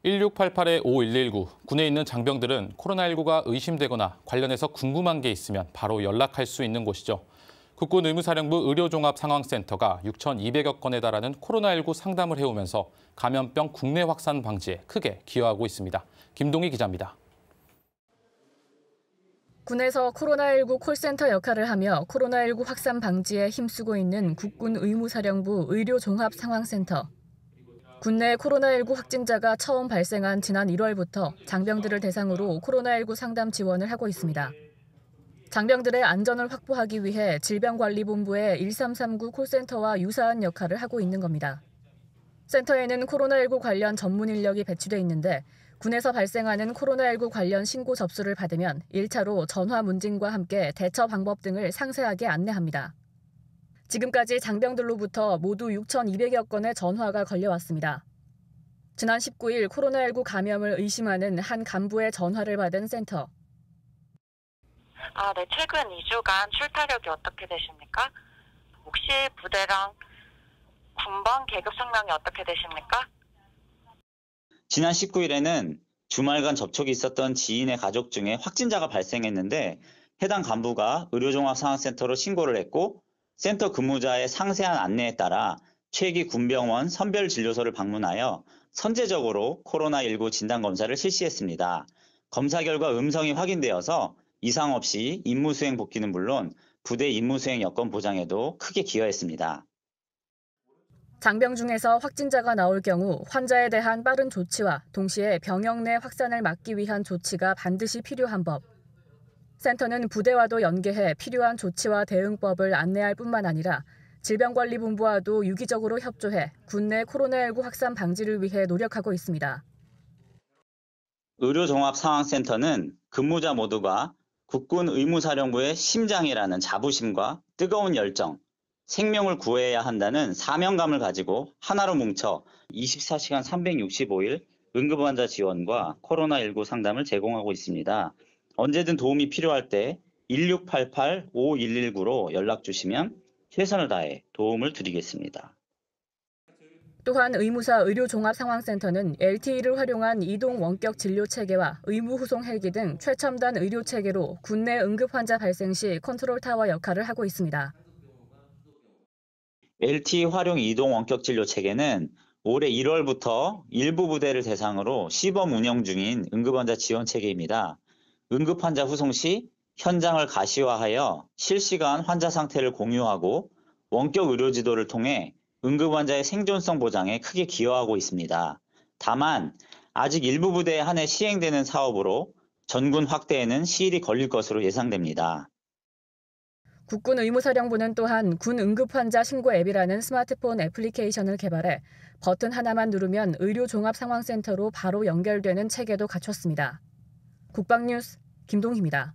1688-5119 군에 있는 장병들은 코로나19가 의심되거나 관련해서 궁금한 게 있으면 바로 연락할 수 있는 곳이죠. 국군의무사령부 의료종합상황센터가 6,200여 건에 달하는 코로나19 상담을 해오면서 감염병 국내 확산 방지에 크게 기여하고 있습니다. 김동희 기자입니다. 군에서 코로나19 콜센터 역할을 하며 코로나19 확산 방지에 힘쓰고 있는 국군의무사령부 의료종합상황센터. 국내 코로나19 확진자가 처음 발생한 지난 1월부터 장병들을 대상으로 코로나19 상담 지원을 하고 있습니다. 장병들의 안전을 확보하기 위해 질병관리본부의 1339 콜센터와 유사한 역할을 하고 있는 겁니다. 센터에는 코로나19 관련 전문 인력이 배치돼 있는데 군에서 발생하는 코로나19 관련 신고 접수를 받으면 1차로 전화 문진과 함께 대처 방법 등을 상세하게 안내합니다. 지금까지 장병들로부터 모두 6,200여 건의 전화가 걸려왔습니다. 지난 19일 코로나19 감염을 의심하는 한 간부의 전화를 받은 센터. 네, 최근 2주간 출타력이 어떻게 되십니까? 혹시 부대랑 군번 계급 성명이 어떻게 되십니까? 지난 19일에는 주말간 접촉이 있었던 지인의 가족 중에 확진자가 발생했는데 해당 간부가 의료종합상황센터로 신고를 했고 센터 근무자의 상세한 안내에 따라 최기 군병원 선별진료소를 방문하여 선제적으로 코로나19 진단검사를 실시했습니다. 검사 결과 음성이 확인되어서 이상 없이 임무수행 복귀는 물론 부대 임무수행 여건 보장에도 크게 기여했습니다. 장병 중에서 확진자가 나올 경우 환자에 대한 빠른 조치와 동시에 병역 내 확산을 막기 위한 조치가 반드시 필요한 법. 센터는 부대와도 연계해 필요한 조치와 대응법을 안내할 뿐만 아니라 질병관리본부와도 유기적으로 협조해 군내 코로나19 확산 방지를 위해 노력하고 있습니다. 의료종합상황센터는 근무자 모두가 국군의무사령부의 심장이라는 자부심과 뜨거운 열정, 생명을 구해야 한다는 사명감을 가지고 하나로 뭉쳐 24시간 365일 응급환자 지원과 코로나19 상담을 제공하고 있습니다. 언제든 도움이 필요할 때 1688-5119로 연락 주시면 최선을 다해 도움을 드리겠습니다. 또한 의무사 의료종합상황센터는 LTE를 활용한 이동 원격 진료 체계와 의무후송 헬기 등 최첨단 의료 체계로 군내 응급환자 발생 시 컨트롤 타워 역할을 하고 있습니다. LTE 활용 이동 원격 진료 체계는 올해 1월부터 일부 부대를 대상으로 시범 운영 중인 응급환자 지원 체계입니다. 응급환자 후송 시 현장을 가시화하여 실시간 환자 상태를 공유하고 원격 의료 지도를 통해 응급환자의 생존성 보장에 크게 기여하고 있습니다. 다만 아직 일부 부대에 한해 시행되는 사업으로 전군 확대에는 시일이 걸릴 것으로 예상됩니다. 국군의무사령부는 또한 군 응급환자 신고 앱이라는 스마트폰 애플리케이션을 개발해 버튼 하나만 누르면 의료종합상황센터로 바로 연결되는 체계도 갖췄습니다. 국방뉴스 김동희입니다.